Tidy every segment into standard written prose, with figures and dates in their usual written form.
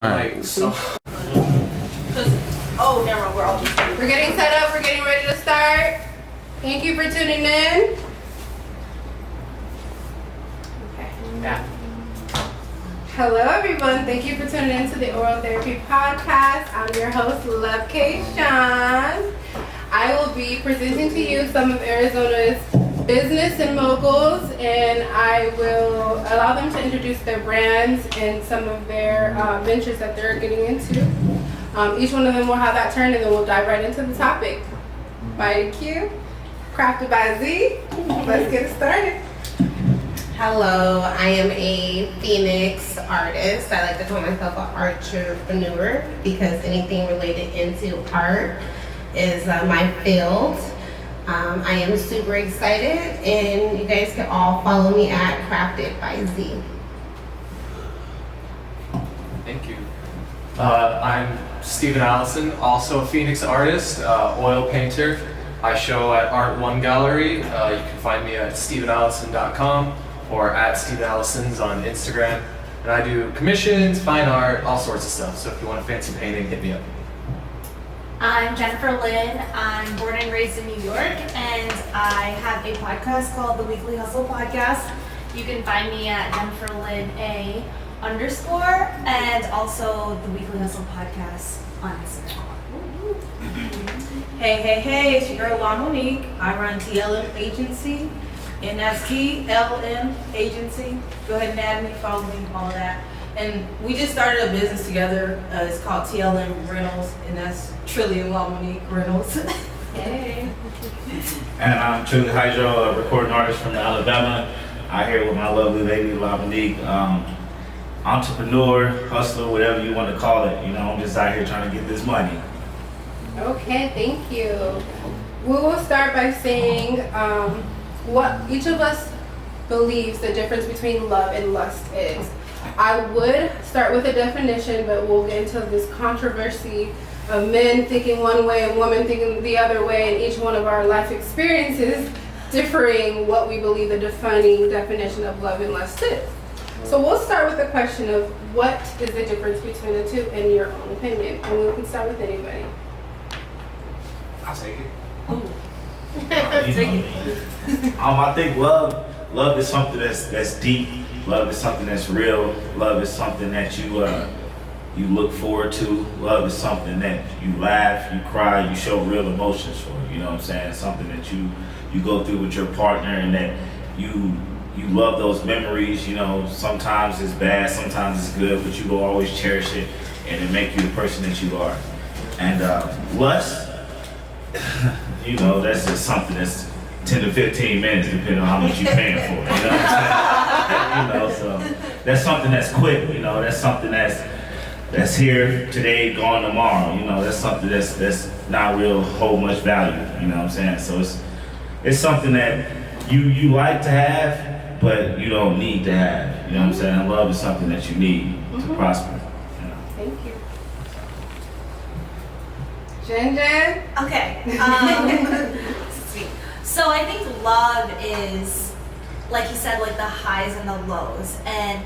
Alright, so. Oh, never mind, we're all just. We're getting set up, we're getting ready to start. Thank you for tuning in. Okay. Yeah. Hello everyone, thank you for tuning in to the Oral Therapy Podcast. I'm your host, Love K. Sean. I will be presenting to you some of Arizona's business and moguls, and I will allow them to introduce their brands and some of their ventures that they're getting into. Each one of them will have that turn, and then we'll dive right into the topic. By Q, crafted by Z. Let's get it started. Hello, I am a Phoenix artist. I like to call myself an entrepreneur because anything related into art is my field. I am super excited, and you guys can all follow me at Crafted by Z. Thank you. I'm Stephen Allison, also a Phoenix artist, oil painter. I show at Art One Gallery. You can find me at stephenallison.com or at Stephen Allison's on Instagram. And I do commissions, fine art, all sorts of stuff. So if you want a fancy painting, hit me up. I'm Jennifer Lynn. I'm born and raised in New York, and I have a podcast called The Weekly Hustle Podcast. You can find me at Jennifer Lynn A _ and also The Weekly Hustle Podcast on Instagram. Hey, it's your girl Law Monique. I run TLM Agency, and that's TLM Agency. Go ahead and add me, follow me, all of that. And we just started a business together. It's called TLM Rentals, and that's Trillion Law Monique Rentals. Hey. And I'm Trillion Hydro, a recording artist from Alabama. I'm here with my lovely lady, La Monique. Entrepreneur, hustler, whatever you want to call it. You know, I'm just out here trying to get this money. Okay, thank you. We will start by saying what each of us believes the difference between love and lust is. I would start with a definition, but we'll get into this controversy of men thinking one way and women thinking the other way, and each one of our life experiences differing what we believe the defining definition of love and lust is. So we'll start with the question of what is the difference between the two in your own opinion, and we can start with anybody. I'll take it. I think love is something that's deep. Love is something that's real. Love is something that you look forward to. Love is something that you laugh, you cry, you show real emotions for. You know what I'm saying? Something that you go through with your partner, and that you love those memories. You know, sometimes it's bad, sometimes it's good, but you will always cherish it, and it make you the person that you are. And lust, you know, that's just something that's 10 to 15 minutes, depending on how much you're paying for. You know what I'm saying? You know, so that's something that's quick. You know, that's something that's here today, gone tomorrow. You know, that's something that's not real hold much value. You know what I'm saying? So it's something that you like to have, but you don't need to have. You know what I'm saying? Love is something that you need to prosper. You know? Thank you. Jen? Okay. Sweet. So I think love is, like you said, like the highs and the lows, and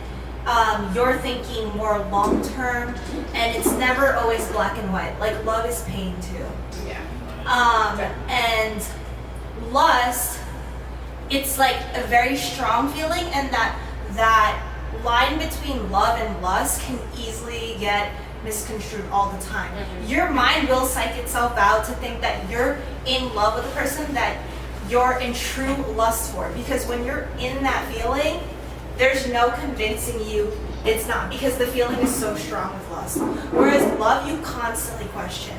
you're thinking more long term, and it's never always black and white. Like love is pain too. Yeah. And lust, it's like a very strong feeling, and that line between love and lust can easily get misconstrued all the time. Your mind will psych itself out to think that you're in love with a person that you're in true lust for, because when you're in that feeling, there's no convincing you it's not, because the feeling is so strong with lust. Whereas love, you constantly question.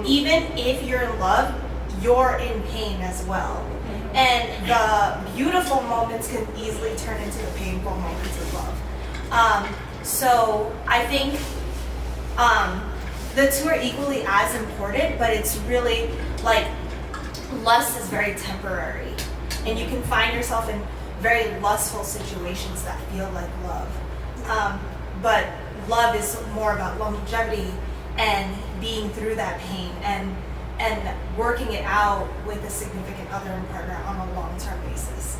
Even if you're in love, you're in pain as well. And the beautiful moments can easily turn into the painful moments of love. So I think the two are equally as important, but it's really like lust is very temporary, and you can find yourself in very lustful situations that feel like love. But love is more about longevity and being through that pain and working it out with a significant other and partner on a long-term basis.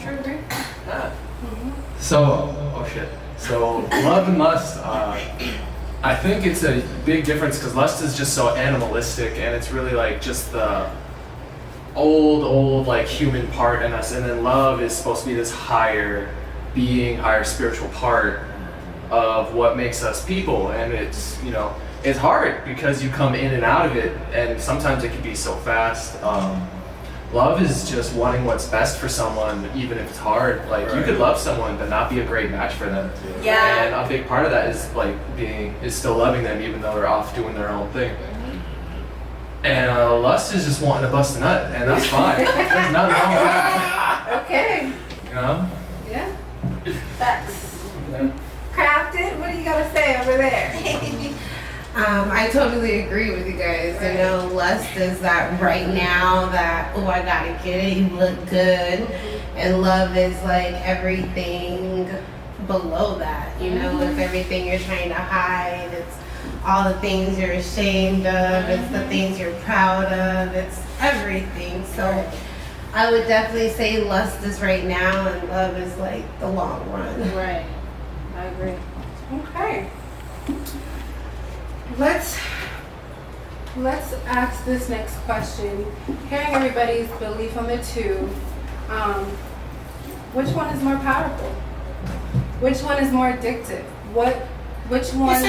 Sure agree. So, oh shit. So, love and lust, I think it's a big difference because lust is just so animalistic, and it's really like just the old like human part in us, and then love is supposed to be this higher being, higher spiritual part of what makes us people. And it's, you know, it's hard because you come in and out of it, and sometimes it can be so fast. Love is just wanting what's best for someone, even if it's hard. Like, you could love someone but not be a great match for them. Yeah. And a big part of that is like still loving them even though they're off doing their own thing. And lust is just wanting to bust a nut, and that's fine. There's nothing wrong with that. Okay. You know? Yeah. Facts. Crafted, what do you gotta say over there? I totally agree with you guys. You know, lust is that right now that, oh, I gotta get it, you look good. And love is like everything below that. You know, it's everything you're trying to hide. It's all the things you're ashamed of. It's the things you're proud of. It's everything. So I would definitely say lust is right now and love is like the long run. Right. I agree. Okay. Let's ask this next question. Hearing everybody's belief on the two, which one is more powerful? Which one is more addictive? Which one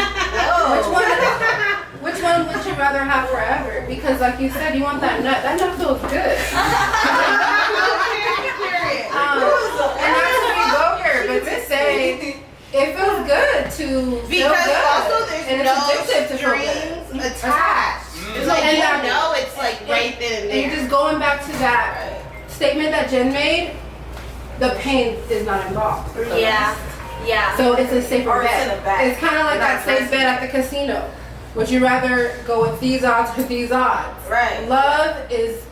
would you rather have forever? Because like you said, you want that nut. That nut feels good. And that's pretty vulgar, but to say it feels good to feel Because good. also there's and no it's addictive to feel good. strings attached. It's like, And you that- know, it's like right then and And there. just going back to that statement that Jen made, the pain is not involved. Yeah. Yeah. So it's a safer Or it's bet. in the back. It's kind of like that safe bet at the casino. Would you rather go with these odds or these odds? Right. Love is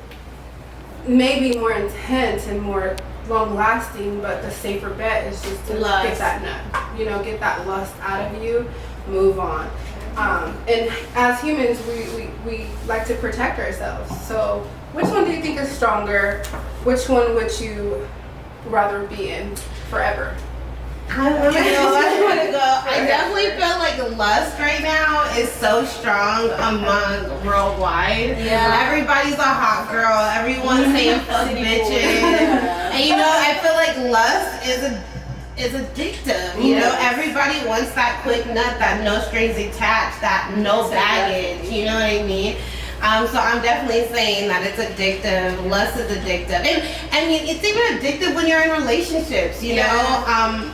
maybe more intense and more long lasting, but the safer bet is just to Lust. get that nut. You know, get that lust out of you, move on. And as humans, we like to protect ourselves. So which one do you think is stronger? Which one would you rather be in forever? I want to go. I definitely feel like lust right now is so strong among worldwide. Yeah. Everybody's a hot girl. Everyone's saying fuck bitches. And you know, I feel like lust is addictive. You know, everybody wants that quick nut, that no strings attached, that no baggage. You know what I mean? So I'm definitely saying that it's addictive. Lust is addictive, and I mean it's even addictive when you're in relationships. You know.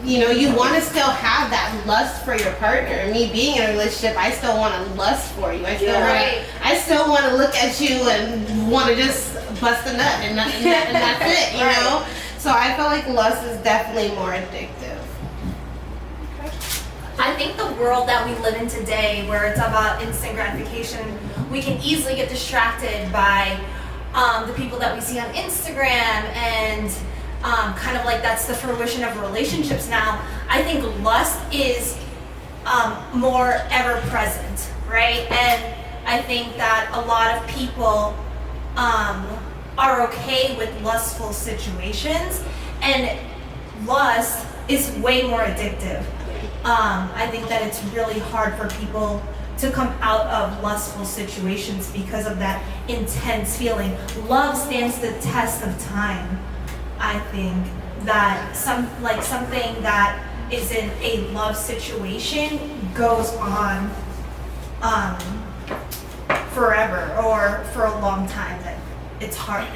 You know, you want to still have that lust for your partner. Me being in a relationship, I still want to lust for you. I still want to look at you and want to just bust a nut, and that's it. You know. So I feel like lust is definitely more addictive. I think the world that we live in today, where it's about instant gratification, we can easily get distracted by the people that we see on Instagram, and kind of like that's the fruition of relationships now. I think lust is more ever present, right? And I think that a lot of people are okay with lustful situations, and lust is way more addictive. I think that it's really hard for people to come out of lustful situations because of that intense feeling. Love stands the test of time. I think that something that is in a love situation goes on forever or for a long time. That it's hard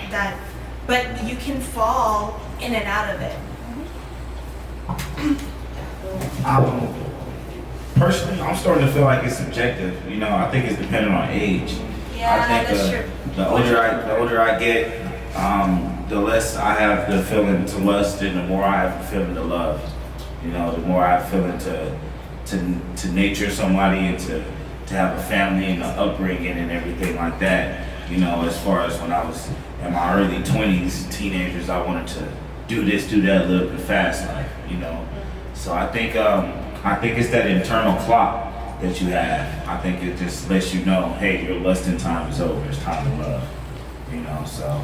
but you can fall in and out of it. Personally, I'm starting to feel like it's subjective. You know, I think it's dependent on age. Yeah, I think that's true. the older I get, the less I have the feeling to lust, and the more I have the feeling to love. You know, the more I have feeling to nature somebody, and to have a family and an upbringing and everything like that. You know, as far as when I was in my early 20s, teenagers, I wanted to do this, do that, live the fast life. You know, so I think it's that internal clock that you have. I think it just lets you know, hey, your lusting time is over. It's time to love. You know, so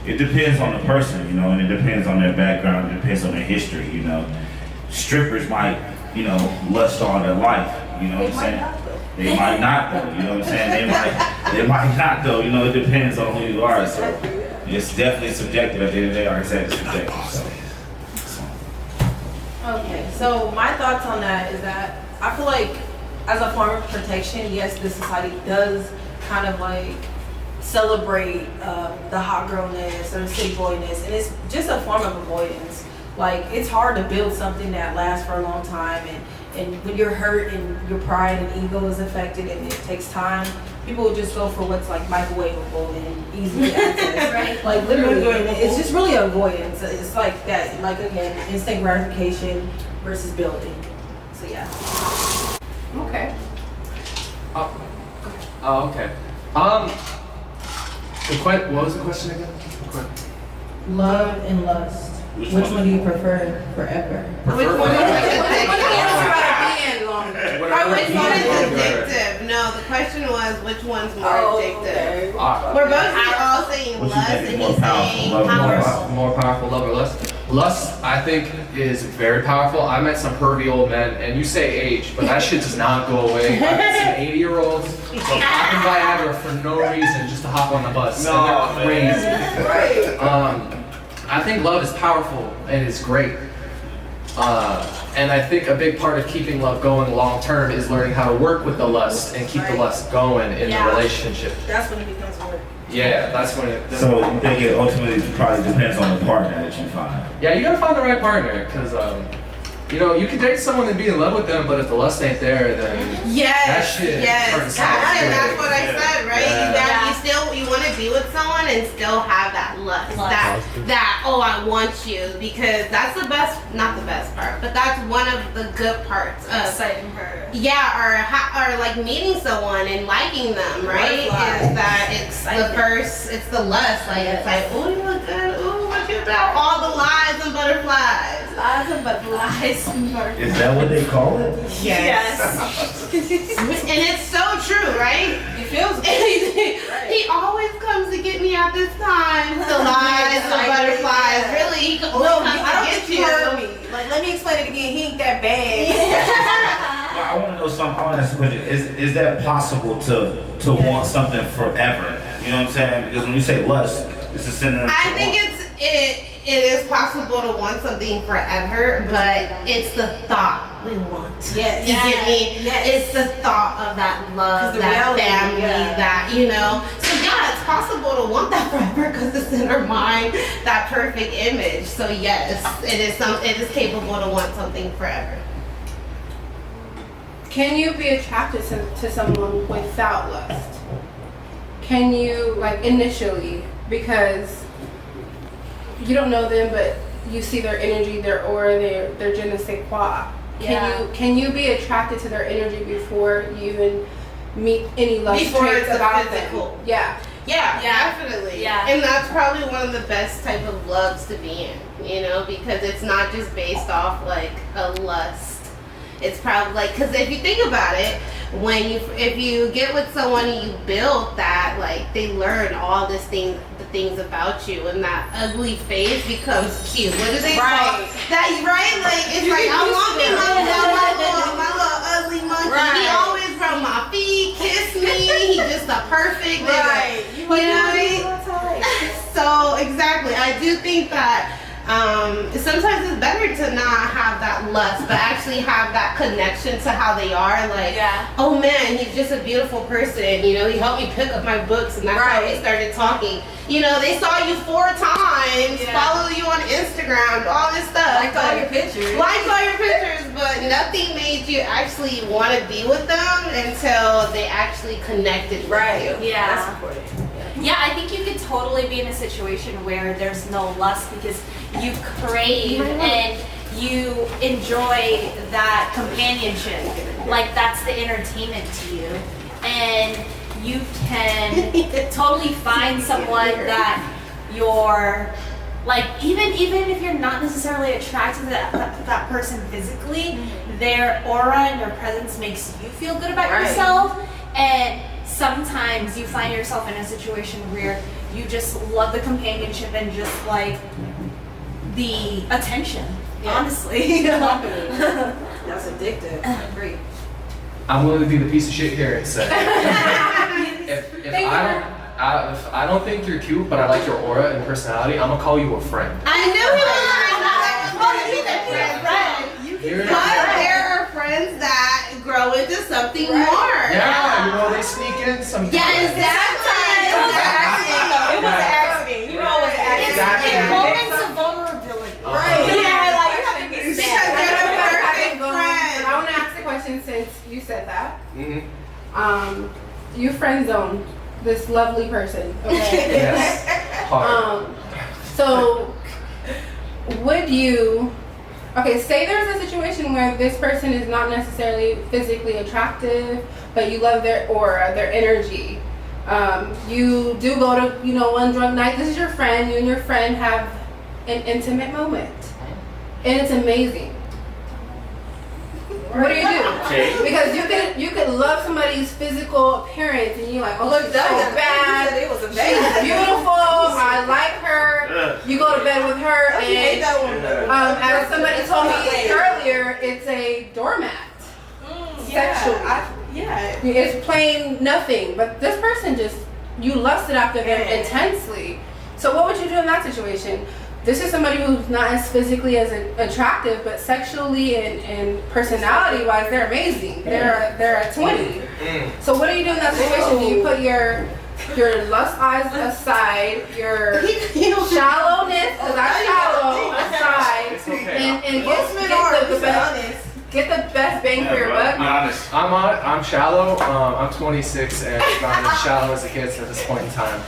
it depends on the person, you know, and it depends on their background. It depends on their history, you know. Strippers might, you know, lust all their life, You know what I'm They might saying? not, though. They might not though. You know what I'm saying? They might not though. You know, it depends on who you are. So it's definitely subjective. At the end of the day, like I said, it's subjective. Okay, so my thoughts on that is that I feel like as a form of protection, yes, this society does kind of like celebrate the hot girlness or the city boyness, and it's just a form of avoidance. Like, it's hard to build something that lasts for a long time, and when you're hurt and your pride and ego is affected and it takes time, people will just go for what's like microwavable and easy to access. Right. Like literally, it's just really avoidance. It's like that, like again, instant gratification versus building. So yeah. Okay. Okay. What was the question again? Love and lust. Which one do you prefer forever? Which one is Which one is addictive? No, the question was which one's more addictive. We're both all saying What you lust, think and is he's more powerful, saying love or power. lust? More powerful, love or lust? Lust, I think, is very powerful. I met some pervy old men, and you say age, but that shit does not go away. I met some 80-year-olds popping Viagra for no reason, just to hop on the bus. No, and they're crazy. I think love is powerful and it's great. And I think a big part of keeping love going long term is learning how to work with the lust and keep the lust going in the relationship. That's when it becomes work. Yeah, that's when it. So you think it ultimately probably depends on the partner that you find? Yeah, you gotta find the right partner, because you know, you can date someone and be in love with them, but if the lust ain't there, then that Yes, shit yes, turns sour. and that's what I said, right? Yeah. You want to be with someone and still have that lust, that oh, I want you, because that's the best, not the best part, but that's one of the good parts of Exciting her. yeah, or like meeting someone and liking them, right? Butterfly. Is that it's the first, it's the lust, like it's like, oh, you look good, oh, what you about? All the lies and butterflies. Lies and butterflies. Is that what they call it? Yes. And it's so true, right? It feels good. He always comes to get me at this time. The lies, the butterflies. Really, he No, always comes I don't to think get you you. heard me. Like, let me explain it again. He ain't that bad. Well, I want to know something. I want to ask a question. Is that possible to want something forever? You know what I'm saying? Because when you say lust, it's a synonym. I for think want. it is possible to want something forever, but it's the thought we want. Yes. You get me? Yes. It's the thought of that love, the that reality, family, yeah. that, you know. So yeah, it's possible to want that forever because it's in our mind, that perfect image. So yes, it is capable to want something forever. Can you be attracted to someone without lust? Can you, like, initially, because you don't know them, but you see their energy, their aura, their je ne sais quoi. Can you be attracted to their energy before you even meet any lust Before traits it's about physical. them? Yeah. Yeah, Yeah. definitely. Yeah. And that's probably one of the best type of loves to be in, you know, because it's not just based off like a lust. It's probably like, because if you think about it, if you get with someone and you build that, like they learn all the things about you, and that ugly face becomes cute. What do they call that? Right? Like it's like I want me my little ugly monkey. Right. He always rub my feet, kiss me. He just a perfect nigga. Right. You know what I mean? So exactly, I do think that sometimes it's better to not have that lust, but actually have that connection to how they are. Like, oh man, he's just a beautiful person. You know, he helped me pick up my books, and that's how we started talking. You know, they saw you 4 times, follow you on Instagram, all this stuff. Liked all your pictures. Liked all your pictures, but nothing made you actually want to be with them until they actually connected with you. Yeah. That's important. Yeah, I think you could totally be in a situation where there's no lust because you crave and you enjoy that companionship. Like that's the entertainment to you. And you can totally find someone that you're like, even if you're not necessarily attracted to that person physically, their aura and their presence makes you feel good about yourself. And sometimes you find yourself in a situation where you just love the companionship and just like the attention, honestly. That's addictive. I agree. I'm willing to be the piece of shit here and say, if I don't think you're cute, but I like your aura and personality, I'm gonna call you a friend. I knew he was a friend. But there are friends that grow into something more. Yeah, you know, they sneak in some. Yeah, exactly. It was an accident. You know, it was an accident. Exactly. Moments of vulnerability. Right. Yeah, like you have to be Because sad. they're the I perfect friend. want to ask a question since you said that. Mm-hmm. You friend zoned this lovely person. Okay. Yes. Hard. So would you? Okay, say there's a situation where this person is not necessarily physically attractive, but you love their aura, their energy. You do go to, one drunk night. This is your friend. You and your friend have an intimate moment, and it's amazing. What do you do? Okay. Because you could love somebody's physical appearance, and you're like, oh, she's so bad. It was She's beautiful. I like her. You go to bed with her, and as somebody told me earlier, it's a doormat. Sexually. Yeah. It's plain nothing. But this person you lusted after them intensely. So what would you do in that situation? This is somebody who's not as physically as attractive, but sexually and personality-wise, they're amazing. They're a 20. So what do you do in that situation? Do you put your lust eyes aside, your shallowness, because I'm shallow, aside, and get the best bang for your buck? Be honest. I'm shallow. I'm 26 and I'm as shallow as it gets at this point in time.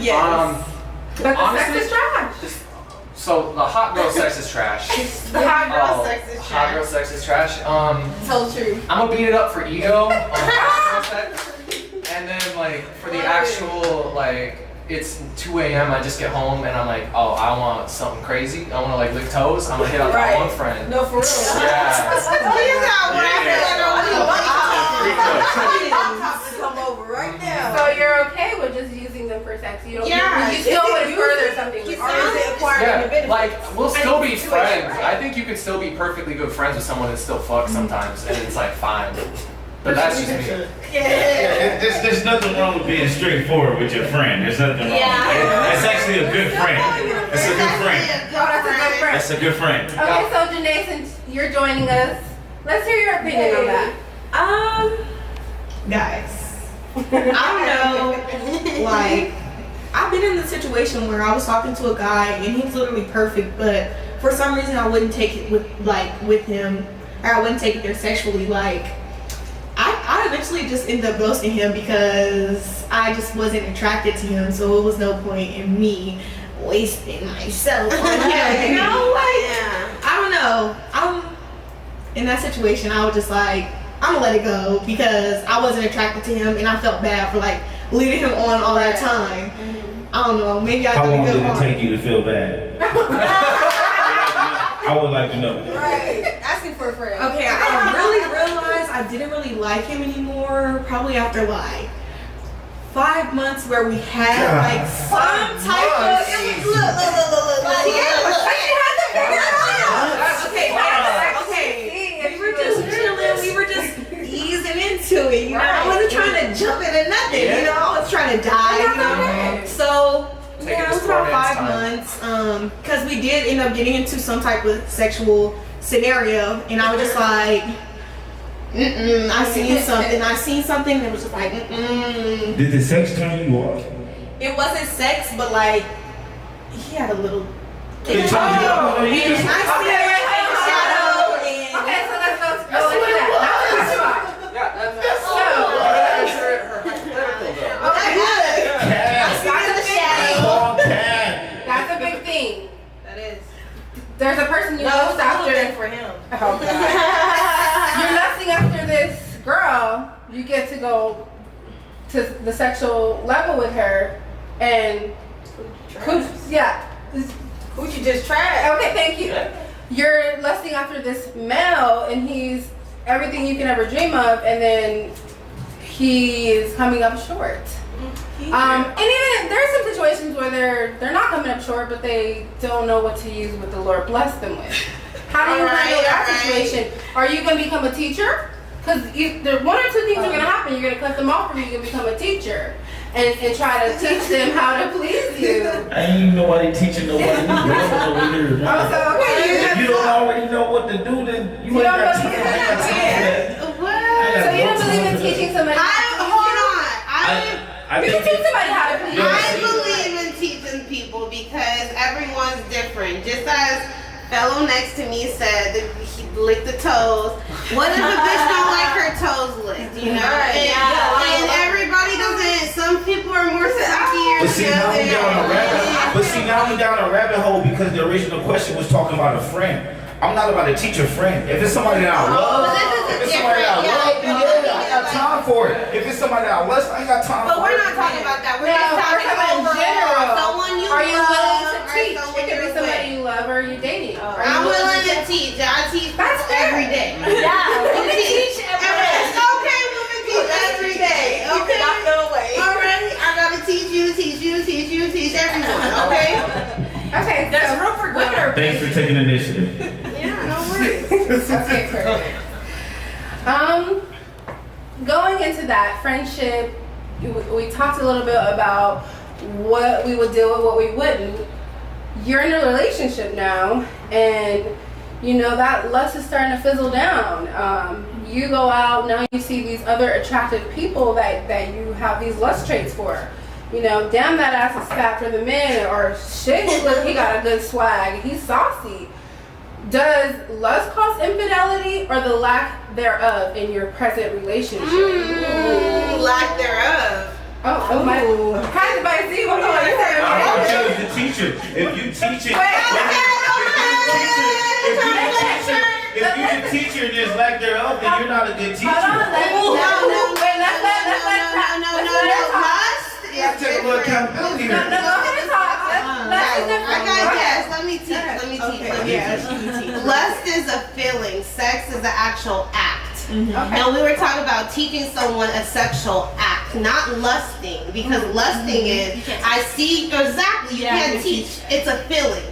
Yes. But the honestly, sex is trash. So the hot girl sex is trash. The hot girl sex is Hot girl sex is trash. So true. I'm gonna beat it up for ego on hot girl sex, and then like for the actual it's 2 a.m. I just get home and I'm like, oh, I want something crazy. I want to like lick toes. I'm gonna hit up that one friend. No, for real. Come over right now. So you're okay with just using them for sex? You don't. Yeah. You still would further something with Yeah, like we'll still be friends. I think you can still be perfectly good friends with someone and still fuck sometimes, and it's like fine. But that's just me. There's nothing wrong with being straightforward with your friend. There's nothing wrong. It's actually a good friend. It's a good friend. Oh, that's a good friend. That's a good friend. Okay, so Janae, since you're joining us, let's hear your opinion on that. Guys, I don't know, like, I've been in the situation where I was talking to a guy and he was literally perfect, but for some reason I wouldn't take it with him, or I wouldn't take it there sexually. Like, I eventually just ended up ghosting him because I just wasn't attracted to him, so it was no point in me wasting myself on him, I don't know. I'm in that situation, I was just like, I'm gonna let it go because I wasn't attracted to him and I felt bad for like leading him on all that time. I don't know, maybe I How did a long good did it harm. take you to feel bad? I would like to know. Right. Asking for a friend. Okay, I really realized I didn't really like him anymore probably after like 5 months where we had like some type of look. Okay. We were just chilling. We were just easing into it. You know, I wasn't trying to jump into nothing. You know, I was trying to die. You know, so. Yeah, it was about 5 months. Because we did end up getting into some type of sexual scenario, and I was just like, I seen something that was just like, Did the sex turn you off? It wasn't sex, but like, he had a little. It turned you off. I see it in the shadow, and Okay, so let's go into that. That's a big thing. that is. There's a person you lust after. For him. Oh, God. You're lusting after this girl. You get to go to the sexual level with her, and Who you just tried? okay, thank you. You're lusting after this male, and he's everything you can ever dream of, and then he is coming up short. And even there's some situations where they're not coming up short, but they don't know what to use what the Lord blessed them with. How do you handle that situation? Are you gonna become a teacher? Because there one or two things are gonna happen. You're gonna cut them off, or you're gonna become a teacher and try to teach them how to please you. I ain't even nobody teaching nobody. If you don't already know what to do, then you ain't got time. So you don't believe in teaching somebody? You can teach somebody how to please you. I believe in teaching people because everyone's different. Just as fellow next to me said that he licked the toes. What if a bitch don't like her toes licked? You know, and everybody doesn't. Some people are more sensitive. But see, now we down a rabbit hole because the original question was talking about a friend. I'm not about to teach a friend. If it's somebody that I love, I got time for it. If it's somebody that I lust, I ain't got time for it. But we're not talking about that. We're just talking in general. Someone you are you love, willing to teach? someone It could be you're somebody with. you love or you dating. I'm willing to teach. I teach That's fair. every day. Yeah, women teach every day. It's okay, women teach every day. You Okay. cannot go away. Alright, I gotta teach you, teach everyone. Okay. Okay, There's so room for good. Thanks for taking initiative. Yeah, no worries. okay, perfect. Going into that friendship, we talked a little bit about what we would do and what we wouldn't. You're in a relationship now, and you know that lust is starting to fizzle down. You go out now, you see these other attractive people that you have these lust traits for. You know, damn, that ass is fat for the men, or shit, look, he got a good swag, he's saucy. Does lust cause infidelity or the lack thereof in your present relationship? Lack thereof. Oh my. How did I see what I said? I'm telling you, the teacher. If you teach it, if you the teacher and there's lack thereof, then you're not a good teacher. Lust is Take a little accountability here. I got yes. Let me teach. Lust is a feeling. Sex is an actual act. And we were talking about teaching someone a sexual act, not lusting, because lusting is I see exactly. You can't teach. It's a feeling.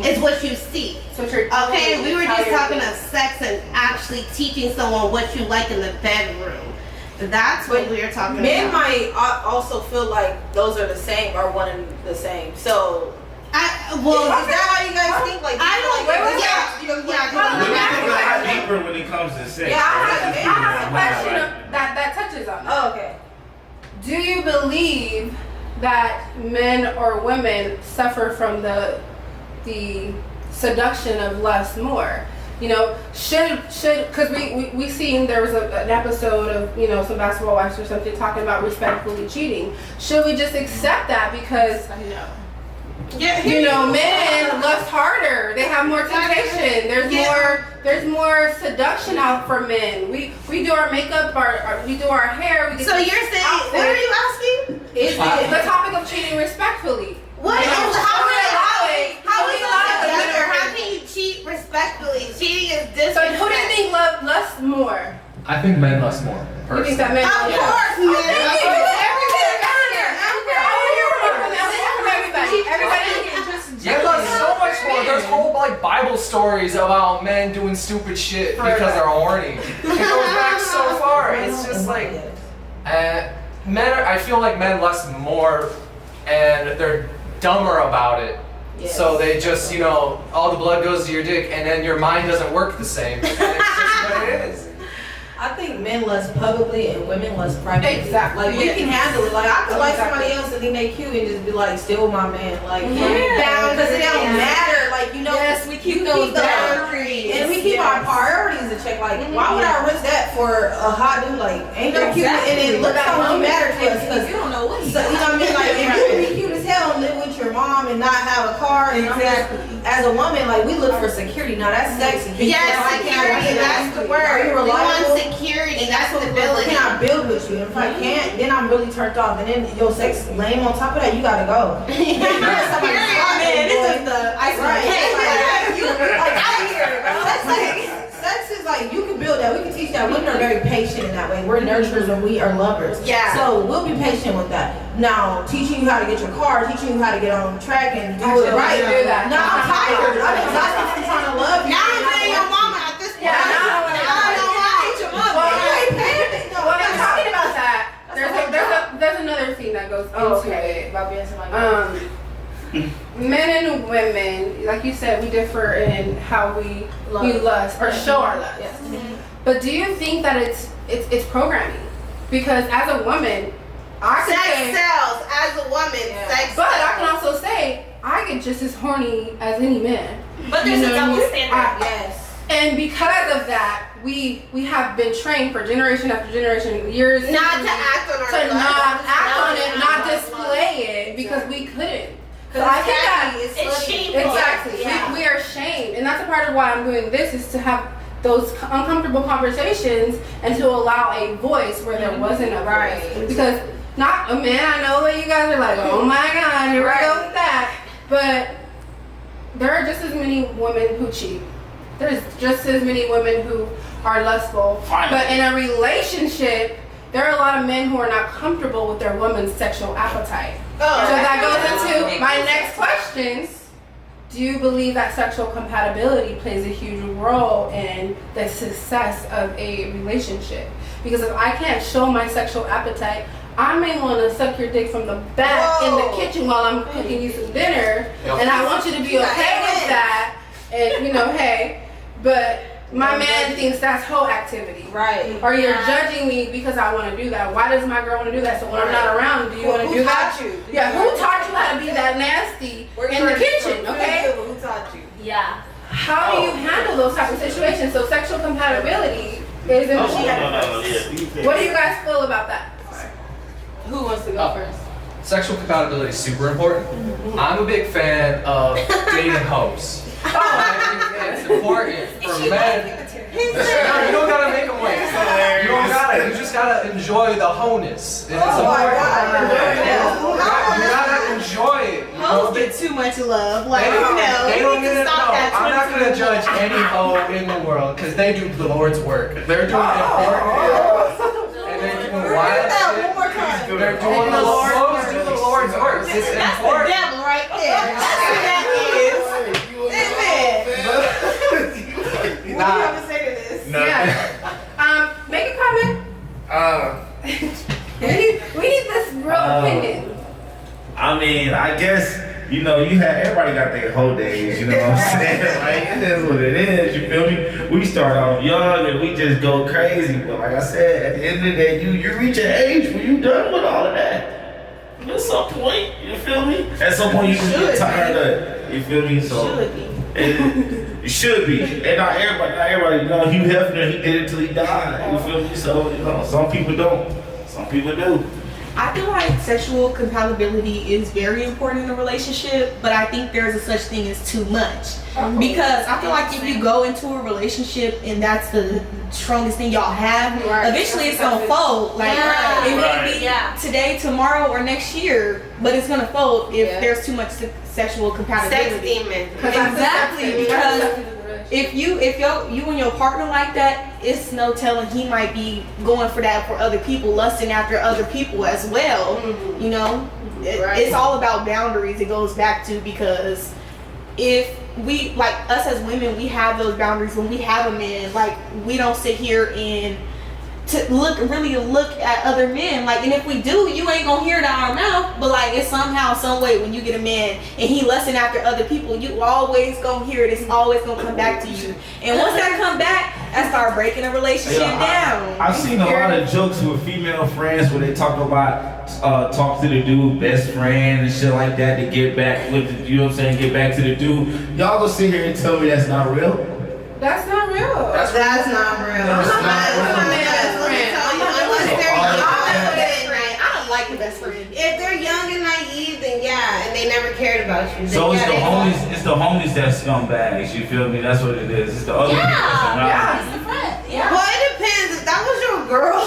It's what you see. Okay, we were just talking of sex and actually teaching someone what you like in the bedroom. That's what we were talking about. Men might also feel like those are the same or one and the same. So, is that how you guys think? Like, I don't. We're deeper when it comes to sex. Yeah, I have a question that touches on that. Oh, okay. Do you believe that men or women suffer from the seduction of lust more? You know, should because we seen there was an episode of, you know, some basketball wives or something talking about respectfully cheating. Should we just accept that because you know, men lust harder, they have more temptation, there's more seduction out for men. We do our makeup, we do our hair. We get so you're saying outfits. What are you asking? Is the topic of cheating respectfully? What is how can you cheat respectfully? Cheating is disrespect. So who do you think lust more? I think men lust more. You think that men? Of course, Yeah, lust so much more. There's whole like Bible stories about men doing stupid shit because they're horny. It goes back so far. It's just like I feel like men lust more, and they're dumber about it. Yes. So they just, you know, all the blood goes to your dick, and then your mind doesn't work the same. And it's just what it is. I think men lust publicly and women lust privately. Exactly. Like, we can handle it. Like, I could like somebody else and think they cute and just be like, still my man. Like, because it don't matter. Like, you know, we keep those boundaries. And we keep our priorities in check. Like, why would I risk that for a hot dude? Like, ain't no cute. And it looks don't matter to us. Because you don't know what you know what I mean? Like, if you can be cute as hell and live with your mom and not have a car. And as a woman, like, we look for security. Now, that's sexy. Yes, security. That's the word. Are you reliable? Security, that's stability. Can I build with you? If I can't, then I'm really turned off. And then your sex lame on top of that, you gotta go. Man, this is the ice Sex is like, you can build that. We can teach that. Women are very patient in that way. We're nurturers and we are lovers. Yeah. So we'll be patient with that. Now, teaching you how to get your car, teaching you how to get on track and do it right. Do that. Now I'm tired. I'm exhausted from trying to love you. Now I'm saying your mama at this point. Yeah, now I don't want to. Well, goes into it. About being somebody Men and women, like you said, we differ in how we lust or show our lust. Yes. But do you think that it's programming? Because as a woman, I can Sex say, sells. As a woman, sex but sells. I can also say I get just as horny as any man. But there's You a know, double standard. Yes. And because of that, we have been trained for generation after generation, years Not to act on our to lust. not act on it, not lust. display it because we couldn't. So Because I think that It's shameful. exactly Yeah. we are shamed, and that's a part of why I'm doing this is to have those uncomfortable conversations and to allow a voice where there wasn't a voice. Because not a man, I know that you guys are like, oh my god, here we go with that, but there are just as many women who cheat. There's just as many women who are lustful. But in a relationship, there are a lot of men who are not comfortable with their woman's sexual appetite. So that goes into my next question. Do you believe that sexual compatibility plays a huge role in the success of a relationship? Because if I can't show my sexual appetite, I may want to suck your dick from the back in the kitchen while I'm cooking you some dinner, and I want you to be okay with that. And you know, hey, but my man thinks that's whole activity. Right. Or you're judging me because I want to do that. Why does my girl want to do that? So when I'm not around, do you want to do that? Who taught you? Yeah, who taught you how to be that nasty in the kitchen, okay? Who taught you? Yeah. How do you handle those type of situations? So sexual compatibility is important. What do you guys feel about that? Who wants to go first? Sexual compatibility is super important. I'm a big fan of dating hoes. It's important for men. You don't gotta make them wait. You don't gotta. You just gotta enjoy the wholeness. It's important. You gotta enjoy it. You know? Hoes get too much love. Like, They don't we need get to it. No, stop that. I'm not gonna judge any hoe in the world because they do the Lord's work. They're doing important. And they're doing wild shit. One more time. They're doing the Lord's do the Lord's work. It's That's the important. devil right there. That's who that is. What do you have to say to this? Yeah. Make a comment. We need this real opinion. I mean, I guess, you know, everybody got their whole days, you know what I'm saying? Like, it is what it is, you feel me? We start off young and we just go crazy, but like I said, at the end of the day, you reach an age where you done with all of that. At some point, you feel me? At some point, you just get tired of it, you feel me? So, it should be. And not everybody, you know, Hugh Hefner, he did it till he died, you feel me? So, you know, some people don't, some people do. I feel like sexual compatibility is very important in a relationship, but I think there's a such thing as too much. Because I feel like if you go into a relationship and that's the strongest thing y'all have, eventually it's gonna fold. Like it may be today, tomorrow, or next year, but it's gonna fold if there's too much sexual compatibility. Sex demon. Exactly, because if you and your partner like that, it's no telling he might be going for that for other people, lusting after other people as well. You know, it's all about boundaries. It goes back to, because if we, like us as women, we have those boundaries when we have a man. Like, we don't sit here and to look at other men, like, and if we do, you ain't gonna hear it out our mouth, but like, it's somehow, some way, when you get a man and he lusting after other people, you always gonna hear it. It's always gonna come back to you, and once that come back, that start breaking a relationship down. I've seen a lot of jokes with female friends where they talk about talk to the dude best friend and shit like that to get back with the, you know what I'm saying, get back to the dude. Y'all gonna sit here and tell me that's not real? That's not real. That's not real. That's not real. I don't like the best friend. If they're young and naive, then yeah, and they never cared about you. So it's the homies that's scumbags, you feel me? That's what it is. It's the other people that's Yeah. Well, it depends. If that was your girl,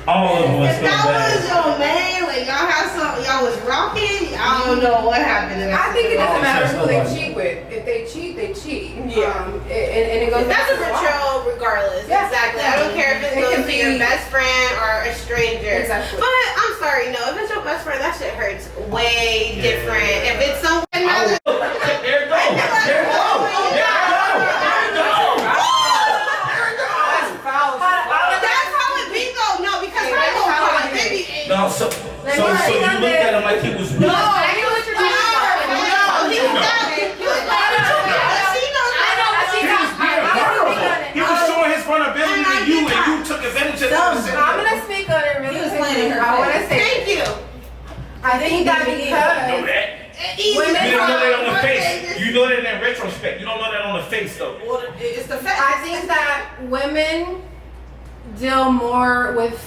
all of them was if that was scumbags. your man, like y'all was rocking, I don't know what happened. I think it doesn't matter who they somebody. cheat with. If they cheat, they cheat. Yeah. And it goes. That's a back to why. betrayal regardless. Yeah. Exactly. I don't care if it's It going can to be be- your best friend or a stranger. Exactly. But I'm sorry, no, if it's your best friend, that shit hurts way different. If it's someone else, There it go. There it go. There it go. that's how it be though. No, because I know how it be. No, so So you looked at him like he was weak. No, I know what you're talking about. No, he was not. He was showing his vulnerability to you, and you took advantage of that. I'm gonna speak on it really quickly. I want to say, Thank you. I think that You know because that? women You don't know that on the are- face. You know that in retrospect. You don't know that on the face, though. Well, it's the fact. I think that women deal more with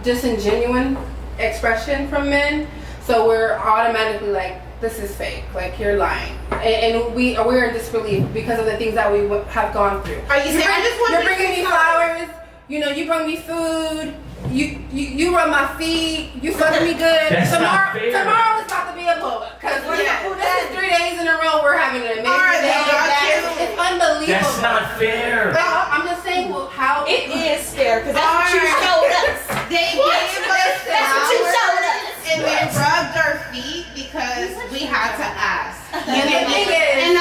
disingenuine expression from men, so we're automatically like, this is fake, like you're lying, and we're in disbelief because of the things that we have gone through. Are you serious? You're bringing me flowers. You know, you bring me food. You rub my feet. You fucking me good. That's not fair. Tomorrow is about to be a blow up because this is 3 days in a row we're having an amazing Alright, day. that's It's unbelievable. That's not fair. I'm just saying, well, how It is fair because that's what you Alright. showed us. They gave us That's what you showed us. and we rubbed our feet because we had to ask. And the thing is, And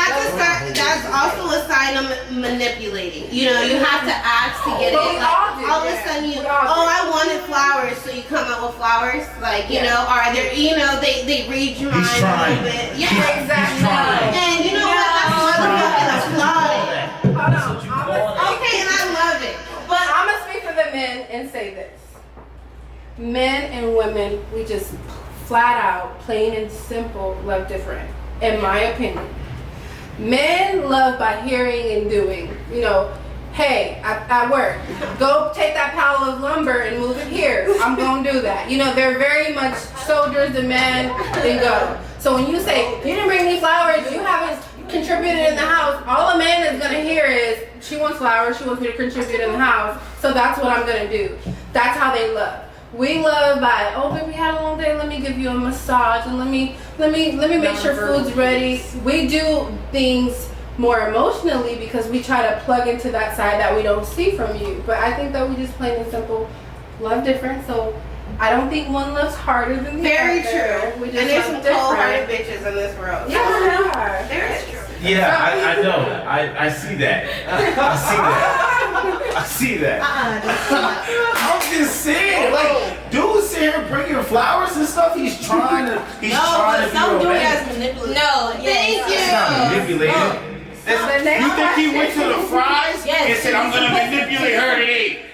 that's also a sign of manipulating. You know, you have to ask to get it. But we all do, All of a yeah. sudden, We all do. I wanted flowers, so you come out with flowers. Like, you know, or they read your mind a trying. little bit. Yeah, exactly. trying. And you know what? That's motherfucking applaud. Hold on. Okay, and I love it. But I'm gonna speak for the men and say this: men and women, we just flat out, plain and simple, love different. In my opinion, men love by hearing and doing. You know, hey, at work, go take that pile of lumber and move it here. I'm gonna do that. You know, they're very much soldiers, demand, then go. So when you say you didn't bring me flowers, you haven't contributed in the house, all a man is gonna hear is she wants flowers, she wants me to contribute in the house, so that's what I'm gonna do. That's how they love. We love by, oh baby, we had a long day, let me give you a massage and let me make sure food's ready. We do things more emotionally because we try to plug into that side that we don't see from you. But I think that we just plain and simple love different, so I don't think one loves harder than the Very other. true. We And just there's some love cold-hearted different. bitches in this world. Yeah, there are. There is true. Yeah, I know. I see that. I see that. I see that. I'm just saying, like, dude sitting here bringing flowers and stuff. He's trying to be Some do it romantic. as manipulative. No, Thank you. It's not manipulating. You think he went to the fries and said, "I'm gonna manipulate her today"?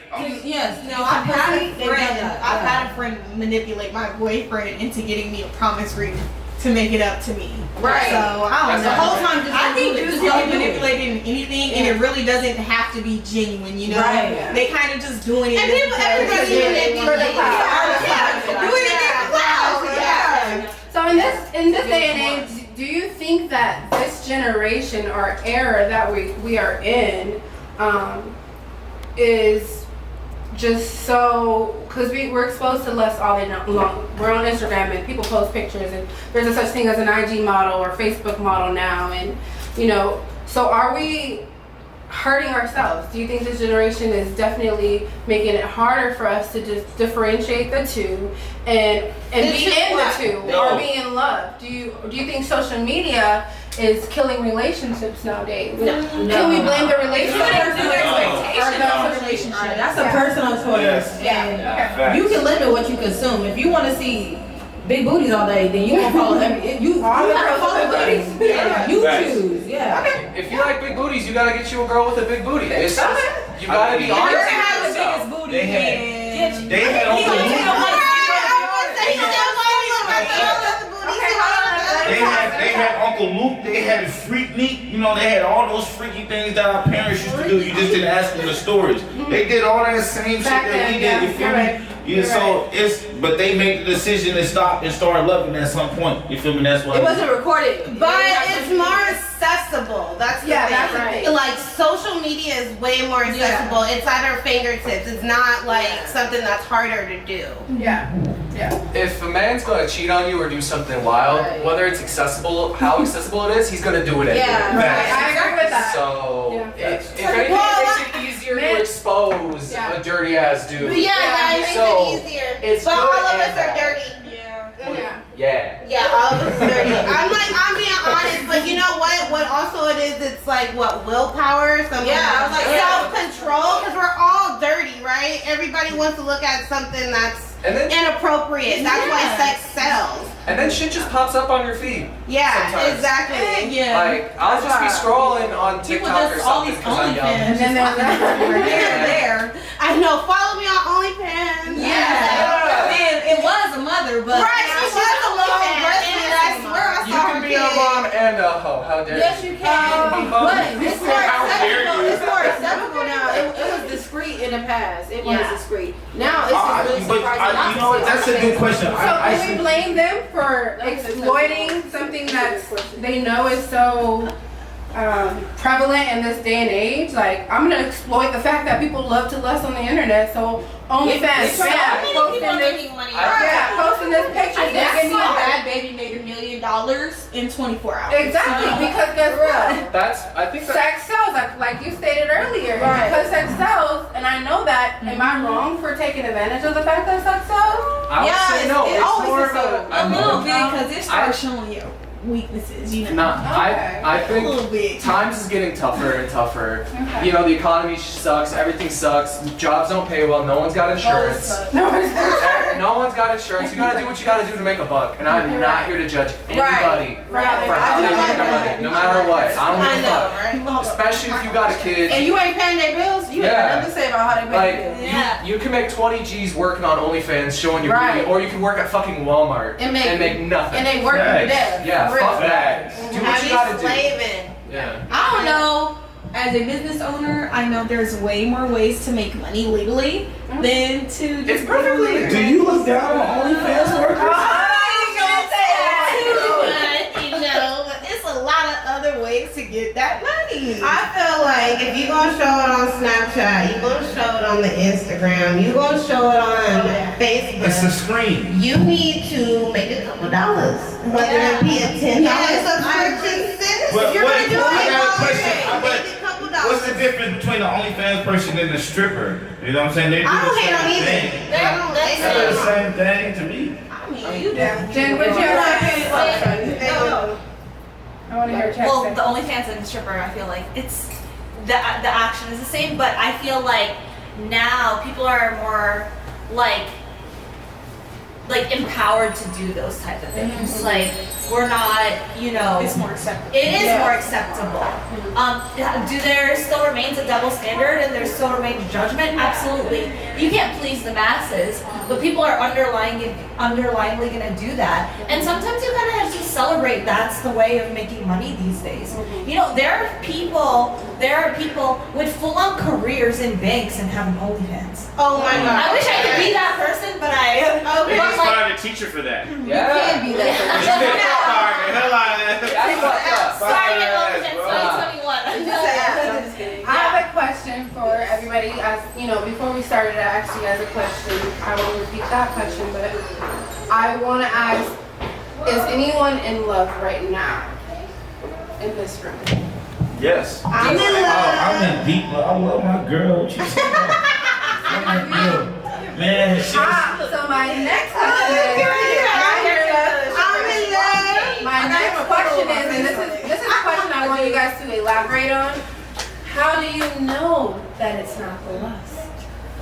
Yes. No, I've had a They've friend. done that, I've yeah. had a friend manipulate my boyfriend into getting me a promise ring to make it up to me. Right. So I don't The know. whole time, just I don't think do it. dudes Just be don't do it. manipulating anything, and it really doesn't have to be genuine. You know, Right. they kind of just doing it. And just people, because everybody it's manipulates. doing it for clout. Yeah. So in this day and age, do you think that this generation or era that we are in is just so, because we're exposed to lust all day long. We're on Instagram and people post pictures and there's a such thing as an IG model or Facebook model now, and you know, so are we hurting ourselves? Do you think this generation is definitely making it harder for us to just differentiate the two and be in the two or be in love? Do you think social media is killing relationships nowadays? No. Can we blame the relationship That's or the relationship? That's a personal choice. Yes. And Facts. you can limit what you consume. If you want to see big booties all day, then you won't follow every. You gotta follow booties. Yeah, you Facts. choose. Yeah. If you like big booties, you gotta get you a girl with a big booty. It's just, you gotta be You're honest You're with gonna have the yourself. biggest booty. They had- and They had He gonna take Uncle a Luke. Okay, They had Uncle Luke. They had Freak Neat. You know, they had all those freaky things that our parents used to do. You just didn't ask them the stories. They did all that same shit Back that we then, did. You feel you're me? right. Yeah. You're So but they made the decision to stop and start loving at some point. You feel me? That's why. It wasn't recorded. But it's more accessible. That's the Yeah, thing. that's right. Like social media is way more accessible. It's at our fingertips. It's not like something that's harder to do. Yeah. If a man's gonna cheat on you or do something wild, Right. whether it's accessible, how accessible it is, he's gonna do it anyway. Yeah. Facts. I agree with that. So, Yeah. if anything, it makes it easier Man. to expose Yeah. a dirty ass dude. But yeah, it makes So, it easier. it's But good all of and us are bad. dirty. Yeah. Yeah. Yeah, all of us are dirty. I'm being honest, but you know what? What also it is, it's like willpower, some Yeah, I was like, self-control, because we're all dirty, right? Everybody wants to look at something that's And then inappropriate. That's why Yeah. sex sells. and then shit just pops up on your feed. Yeah, Sometimes. exactly. Yeah. Like I'll just be scrolling on People TikTok or just all something these because I'm young. OnlyFans. And then there's Here and there. I know. Follow me on OnlyFans. Yeah. Man, it was a mother, but Right, she was a little breastfeeder. I swear I You saw can her be kid. a mom and a hoe. How dare Yes, you? you can. both. But it's more How dare acceptable. you. It's more acceptable now. It was discreet in the past. It was Yeah. discreet. Now it's just really But surprising. you know what? That's a good question. So can we blame them for exploiting something that they know is so prevalent in this day and age? Like, I'm gonna exploit the fact that people love to lust on the internet. So OnlyFans, So yeah, many people are posting this, making money. yeah, posting this picture. I guess That's me and smart. Bad Baby made $1 million in 24 hours. Exactly, because guess what? I think that Sex sells, like you stated earlier. Right. Because sex sells, and I know that. Am I wrong for taking advantage of the fact that sex sells? I would say no. it It's always more is of so. a A little bit because it starts I- showing you weaknesses, you know. Not, Okay. I A think little bit. times is getting tougher and tougher. Okay. You know, the economy sucks, everything sucks, jobs don't pay well, no one's got insurance. No, it's No one's got insurance. You gotta do what you gotta do to make a buck. And I'm not here to judge anybody Right. for how they make their money, no matter what. I don't give a fuck. right? Especially if you got a kid. And you ain't paying their bills. You ain't Yeah. got nothing to say about how they pay Like, their bills. Yeah. you can make 20 G's working on OnlyFans showing your Right. booty, or you can work at fucking Walmart And make- nothing. And they work Facts. to death. Yeah, For real. fuck that. Do what you gotta do. Slaving. Yeah. I don't know. As a business owner, I know there's way more ways to make money legally than to It's just perfectly legal. Do you look down on OnlyFans workers? You know, but it's a lot of other ways to get that money. I feel like if you're gonna show it on Snapchat, you're gonna show it on the Instagram, you're gonna show it on Facebook. It's a screen. You need to make a couple dollars, whether it be a $10 subscription. But If you're gonna do I it, got a question. make a couple dollars. What's the difference between the OnlyFans person and the stripper? You know what I'm saying? They do I don't the hate on same either. thing. They're It's the same thing to me. Jen, what's your I want to hear Chad Well, say. the OnlyFans and the stripper, I feel like it's the action is the same, but I feel like now people are more like empowered to do those type of things. Like we're not, you know, It's more acceptable. it is more acceptable. Do there still remains a double standard and there still remains judgment? Absolutely. You can't please the masses, but people are underlyingly gonna do that. And sometimes you kind of have to celebrate that's the way of making money these days. You know, there are people with full-on careers in banks and having OnlyFans. Oh my God. I wish I could be that person, but I. They but just like, fired a teacher for that. Yeah. Be that. Fire the hell out of that. That's fucked up. Starting in Fire OnlyFans that, 2021. I have a question for everybody. As you know, before we started, I asked you guys a question. I won't repeat that question, but I want to ask: is anyone in love right now in this room? Yes. I'm in love. I'm in deep love. I love my girl. What you saying? Man, she's. So my next question is, I'm in love. my next question is, and this is a question I want you guys to elaborate on. How do you know that it's not the lust?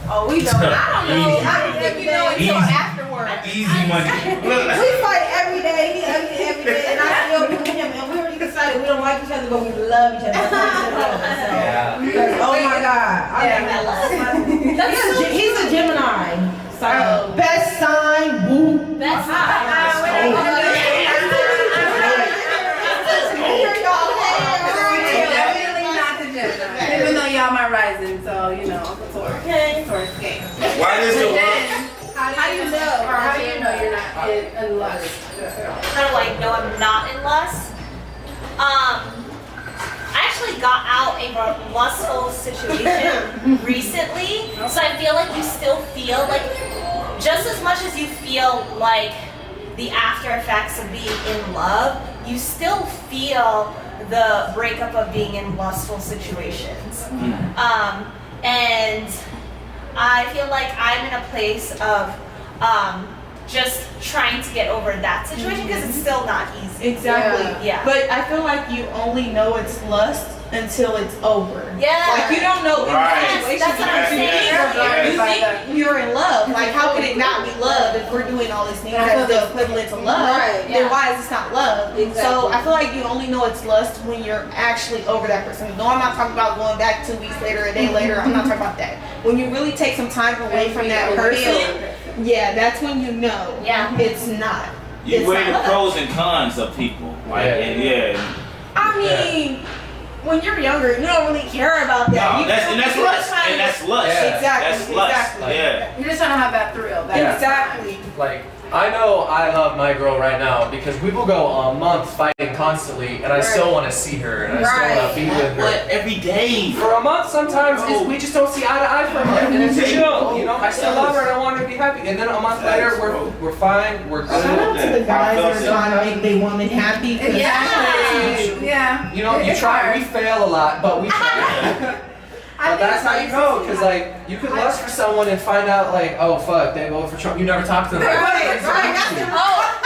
Oh, we don't. I don't know. Easy. I don't think you know until Easy. afterwards. Easy money. We fight every day. He ugly every day, and I still be with him. And we already decided we don't like each other, but we love each other. Yeah. Oh my God! He's a Gemini. So best sign. Woo. That's Definitely not the Gemini. Even though y'all my rising, so you know, Taurus game. Why is But the then, how do you know? Or how do you know you're not in lust? How do I know I'm not in lust? I actually got out a lustful situation recently, so I feel like you still feel like just as much as you feel like the after effects of being in love, you still feel the breakup of being in lustful situations. And I feel like I'm in a place of just trying to get over that situation because it's still not easy. Exactly. Yeah. But I feel like you only know it's lust until it's over. Yeah. Like you don't know in Right. the situation. That's what I'm saying. You think you're in love. Like how could it it not be love if we're doing all these things as the equivalent to love? Right, Then why is this not love? Exactly. So I feel like you only know it's lust when you're actually over that person. No, I'm not talking about going back 2 weeks later, a day later. I'm not talking about that. When you really take some time away from that person, yeah, that's when you know. Yeah. It's not. You It's weigh the not love. pros and cons of people. Like, yeah. I mean, when you're younger, you don't really care about that. No, that's lust. And that's lust. Yeah. Exactly. That's lust. Exactly. Yeah. You're just trying to have that thrill. That Yeah. Exactly. Like, I know I love my girl right now because we will go a month fighting constantly, and I still want to see her, and I still want to be with her. But every day. For a month, sometimes we just don't see eye to eye for a month, and it's chill. You know, I still love her, and I want her to be happy. And then a month later, we're fine, we're Shout good. out to the guys that are trying to make their woman happy. 'Cause Yeah. You know, you try. We fail a lot, but we try. But that's how you know, because like you could lust for someone and find out like, oh fuck, they voted for Trump. You never talk to them. Right.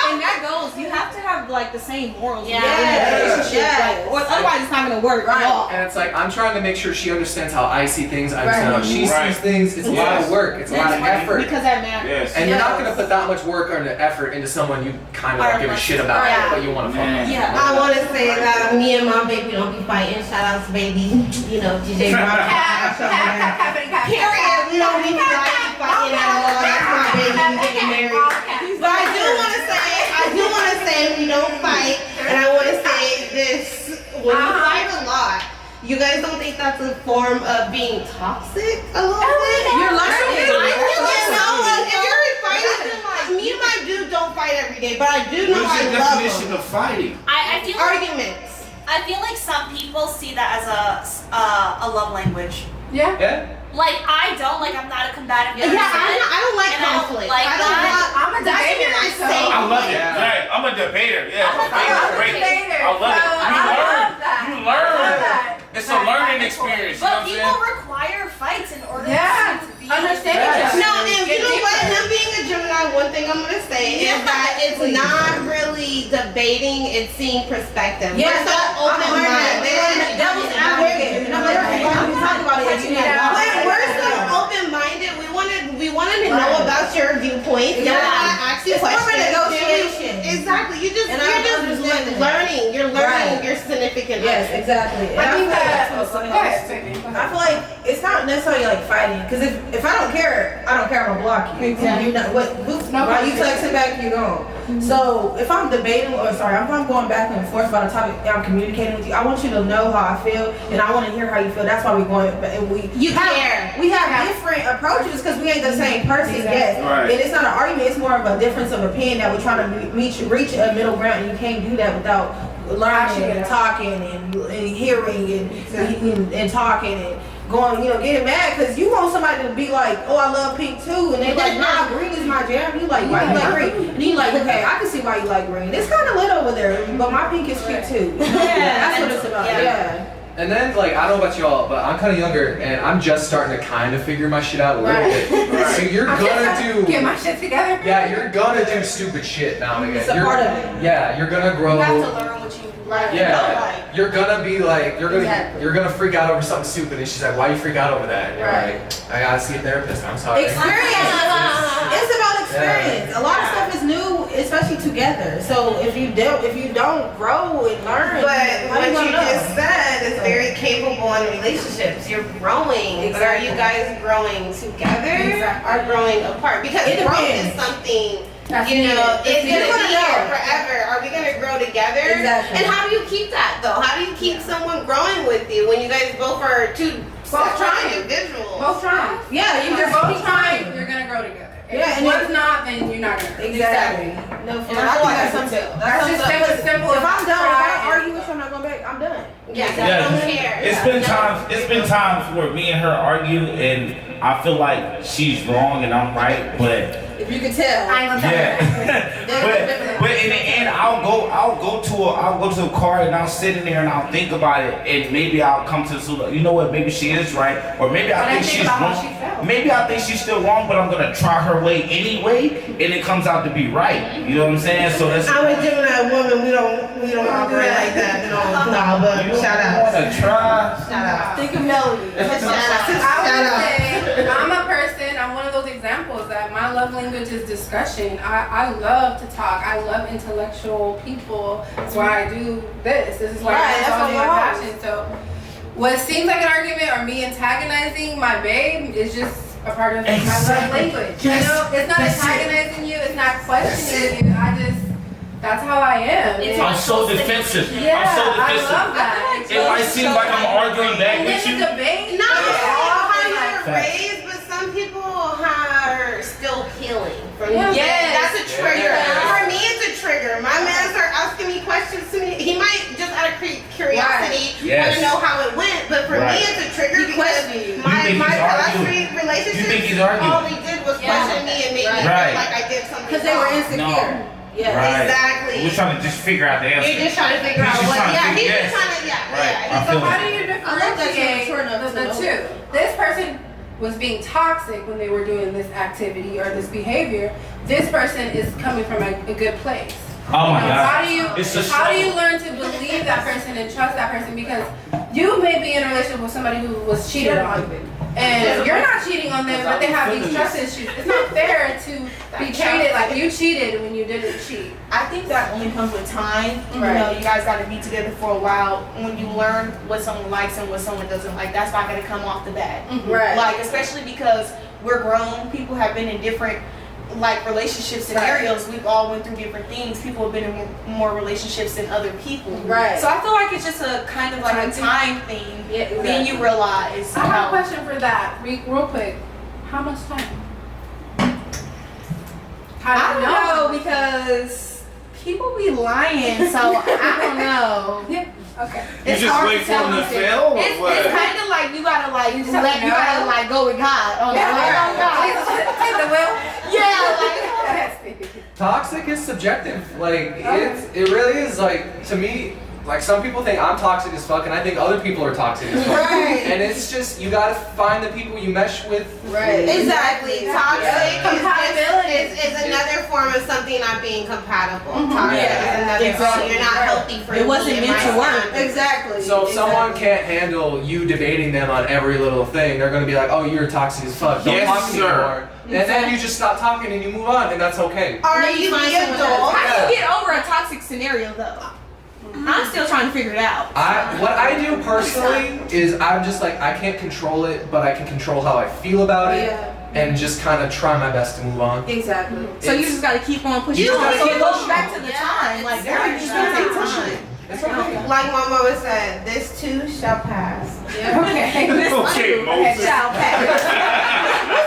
And that goes. You have to have like the same morals. Yeah. in a relationship, Yes. like, or otherwise it's not gonna work at all. And it's like I'm trying to make sure she understands how I see things. I understand how she Right. sees things. It's a lot of work. It's a lot of effort. Because that matters. Yes. And you're not gonna put that much work or effort into someone you kind of don't give a shit about, Yeah. but you want to fuck. Man. Yeah. I want to say that me and my baby don't be fighting. Shout out to baby, you know, DJ Rock. Period. We don't be fighting at all. That's my baby. We getting married. But I do want to say we don't fight. And I want to say this. When you fight a lot, you guys don't think that's a form of being toxic a little bit? You're learning. I feel like no. If you're fighting, me and my dude don't fight every day, but I do know What's I your love definition him. of fighting? I feel like Arguments. some people see that as a love language. Yeah. Yeah. Like I don't. Like I'm not a combative Yeah, person. I don't like And I don't conflict. like I don't that. want. I'm a That's debater, even my so- safe. I love it. Yeah. Right. I'm a debater. Yeah. I'm a Debater's great. I love it. You learn. You learn. It's a learning experience. You know But what I'm people saying? require fights in order Yeah. to be Understand Yes. each other. No, and you know what? Him being a Gemini, one thing I'm gonna say is that it's not really debating; it's seeing perspective. Yeah, We're so open-minded. Devil's advocate. No, we talk about it. We're so open-minded. We wanted to know about your viewpoints. Yeah. We want to ask you It's more of a questions. negotiation. Exactly. You're And I just understand that. learning. You're learning Right. your significant Yes, other. exactly. And I think that. feel like Go ahead, baby. Go I ahead. feel like it's not necessarily like fighting, because if I don't care, I don't care. I'm gonna block you. Exactly. You know what? While you texting back, you're gone. So if I'm debating, if I'm going back and forth about a topic, and I'm communicating with you. I want you to know how I feel, and I want to hear how you feel. That's why we're going. And You have, care. We have different approaches because we ain't the same person. Yes, Right. and it's not an argument. It's more of a difference of opinion that we're trying to reach a middle ground, and you can't do that without learning and talking and hearing and talking and going, getting mad because you want somebody to be like, oh, I love pink too, and they like, nah, green is my jam. You like, why you like green? And you like, okay, I can see why you like green. It's kind of lit over there, but my pink is cute too. That's what it's about. Yeah. And then, like, I don't know about y'all, but I'm kind of younger, and I'm just starting to kind of figure my shit out a little bit. So you're I'm gonna just do, get my shit together. yeah, you're gonna do stupid shit now and again. It's a You're- part of it. Yeah, you're gonna grow. You have to learn what you like. Yeah, you're gonna be like, you're gonna freak out over something stupid, and she's like, why you freak out over that? And you're Right. like, I gotta see a therapist. I'm sorry. Experience. It's about experience. A lot of stuff is new, especially together. So if you don't grow and learn, But how what you gonna know? just said is very capable in relationships. You're growing, but are you guys growing together or growing apart? Because It growth depends. is something, That's you know, needed. it's gonna You're be gonna here know. forever. Are we gonna grow together? Exactly. And how do you keep that though? How do you keep someone growing with you when you guys both are two separate trying. individuals? Both trying. Yeah, You're both trying. You're gonna grow together. If Yeah, and one's not, then you're not gonna. Exactly. No, And and I I feel like that's that's something. That's just simple. If I'm done, if Try I and- argue with you, I'm not going back. I'm done. Yes, I Yeah, don't care. It's been times where me and her argue, and I feel like she's wrong and I'm right, but If you could tell. I ain't gonna tell you. yeah. but in the end, I'll go to a car and I'll sit in there and I'll think about it, and maybe I'll come to the solution. You know what? Maybe she is right, or maybe I think she's about how wrong. she felt. Maybe I think she's still wrong, but I'm gonna try her way anyway, and it comes out to be right. You know what I'm saying? So that's. I'm a Gemini woman. We don't operate like that. No, but You shout out. wanna try? Shout out. Think of Melody. Shout out. I Shout out. would say I'm a person. I'm one of those examples that my love language is discussion. I love to talk. I love intellectual people. That's why I do this. This is why I follow my passion. So what seems like an argument or me antagonizing my babe is just a part of my love language. Yes. You know, it's not antagonizing you. It's not questioning you. That's how I am. I'm so defensive. Yeah, I'm so I defensive. love that. It might seem like I'm arguing back And with then you. the debate. Not all how you were Facts. raised, but some people are still healing from Yeah. that's a trigger. Yeah. For me, it's a trigger. My man start asking me questions to me. He might just out of curiosity want to know how it went, but for me, it's a trigger because my past relationships, You think he's arguing? all they did was question me and make me feel like I did something Because they were wrong. insecure. No. Yeah. Right. Exactly. We're trying to just figure out the answer. You're just trying to figure out He's just what. trying to Yeah, figure- he's just trying to. Yeah, Right. yeah. I So feel how that. do you I love that differentiate short enough the to know. two? This person was being toxic when they were doing this activity or this behavior. This person is coming from a good place. Oh my You know, God. It's a how do you struggle. learn to believe that person and trust that person? Because you may be in a relationship with somebody who was cheated on, and you're not cheating on them, but they have these trust issues. It's not fair to be treated like you cheated when you didn't cheat. I think that only comes with time. You Right. know, you guys got to be together for a while. When you learn what someone likes and what someone doesn't like, that's not going to come off the bat. Right. Like, especially because we're grown. People have been in different, like, relationship scenarios. We've all went through different things. People have been in more relationships than other people. Right. So I feel like it's just a kind of like a time thing. Yeah, exactly. Then you realize I have a how. question for that, real quick. How much time? I don't know because people be lying, so I don't know. Yeah. Okay. You It's just hard wait to for tell him to you. fail or It's what? kind of like you gotta like You just have to you gotta know. like go with God. Oh, Yeah, like, oh, God. Take the wheel. Yeah, like Toxic is subjective. Like it really is. Like to me, like some people think I'm toxic as fuck, and I think other people are toxic as fuck. Right. And it's just you gotta find the people you mesh with. Right. Exactly. Toxic Compatibility. is another form of something not being compatible. Toxic Yeah. is another Exactly. form. You're not healthy for it wasn't me and meant my to work. standards. Exactly. So if someone can't handle you debating them on every little thing, they're gonna be like, "Oh, you're toxic as fuck. Don't Yes, talk to me sir. anymore." And then you just stop talking and you move on, and that's okay. Are Then you find the someone else. adult? How do you get over a toxic scenario though? I'm still trying to figure it out. What I do personally is I'm just like I can't control it, but I can control how I feel about it, and just kind of try my best to move on. Exactly. So you just gotta keep on pushing. You So gotta it goes back to the time. Like everything's it's gonna take time. time. It's okay. Like my mama said, this too shall pass. Okay. Okay, Moses. Child pass.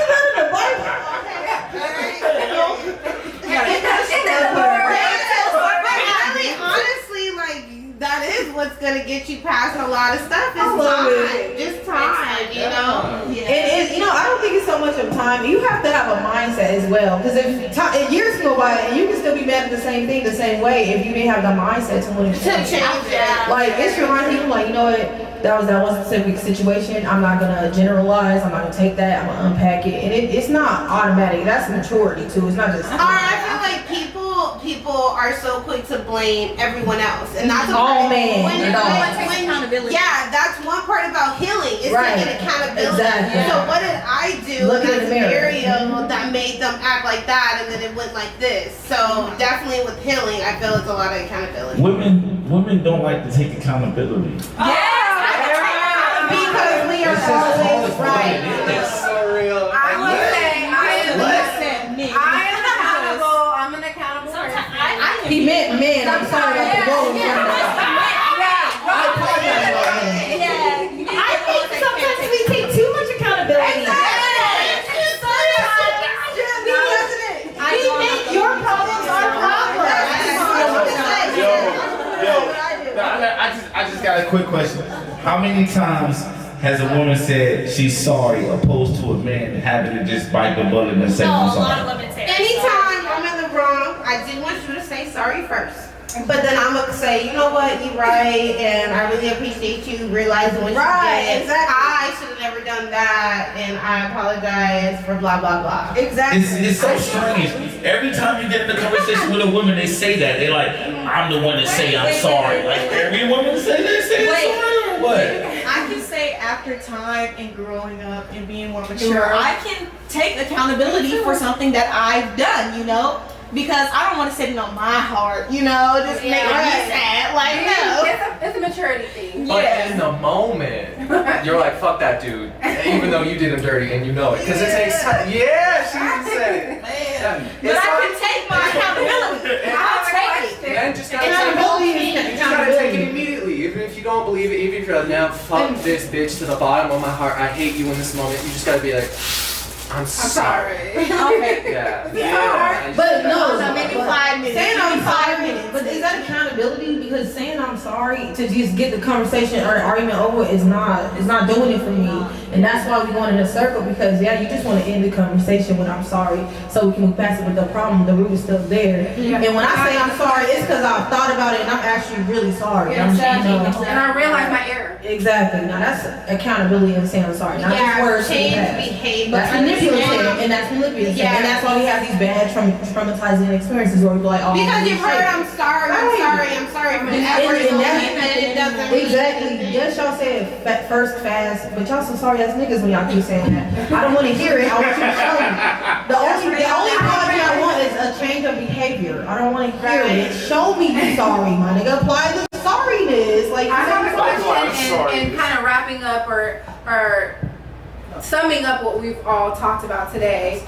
Honestly, like that is what's gonna get you past a lot of stuff. It's love time, it. just time, you know. And you know, I don't think it's so much of time. You have to have a mindset as well. Because if years go by, and you can still be mad at the same thing the same way if you didn't have the mindset to want to change it. Like it's reminding people, like you know what, that was that one specific situation. I'm not gonna generalize. I'm not gonna take that. I'm gonna unpack it, and it's not automatic. That's maturity too. It's not just. I feel like people are so quick to blame everyone else, and that's a Oh, part- man. when No one takes accountability. Yeah, that's one part about healing is Right. taking accountability. Exactly. So what did I do Look in in that the mirror. scenario that made them act like that, and then it went like this? So definitely with healing, I feel it's a lot of accountability. Women don't like to take accountability. Because we are always right. It's so real. I would say Listen, me. I am accountable. I'm an accountable person. He meant men. I'm sorry about the wrong I think sometimes we take too much accountability. We make your problems our problems. I just got a quick question. How many times has a woman said she's sorry opposed to a man having to just bite the bullet and say I'm sorry? women say Anytime I'm in the wrong, I do want you to say sorry first. But then I'm gonna say, you know what, you're right, and I really appreciate you realizing what you did. Exactly. I should have never done that, and I apologize for blah blah blah. Exactly. It's so strange. Every time you get in a conversation with a woman, they say that. They're like, I'm the one to say I'm sorry. Like every woman say they say sorry or what? I can say after after time and growing up and being more mature, I can take accountability for something that I've done, you know? Because I don't want to sit it on my heart, you know, just making me sad. Like, no. It's a maturity thing. But in the moment, you're like, fuck that dude, even though you did him dirty and you know it. Because it takes time. Yeah, she said it. Man. But I can take my accountability. I'll take it. Man, just gotta take it immediately. Even if you don't believe it, even if you're like, now fuck this bitch to the bottom of my heart, I hate you in this moment, you just gotta be like, I'm sorry. Okay. Yeah. But no, maybe 5 minutes. Saying I'm sorry, 5 minutes. but is that accountability? Because saying I'm sorry to just get the conversation or argument over is not doing it for me, and that's why we going in a circle. Because you just want to end the conversation when I'm sorry, so we can move past it. But the problem, the root is still there. Yeah. And when I say I'm sorry, it's because I've thought about it and I'm actually really sorry. And I realize my error. Exactly. Now that's accountability and saying I'm sorry. Not just words. Change behavior. That's manipulative, and that's manipulative, and that's why we have these bad traumatizing experiences where we go like, oh, Because you've heard I'm sorry from it doesn't mean exactly. Yes, y'all said first fast, but y'all some sorry ass niggas when y'all keep saying that. I don't want to hear it. I want you to show me. The only apology I want is a change of behavior. I don't want to hear it. Show me you sorry, my nigga. Apply the sorriness. Like, I have a question and kind of wrapping up or summing up what we've all talked about today.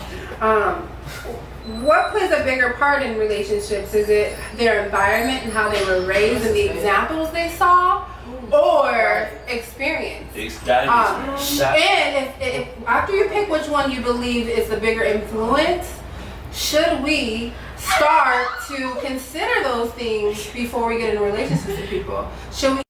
What plays a bigger part in relationships? Is it their environment and how they were raised and the examples they saw, or experience? And if after you pick which one you believe is the bigger influence, should we start to consider those things before we get in relationships with people? Should we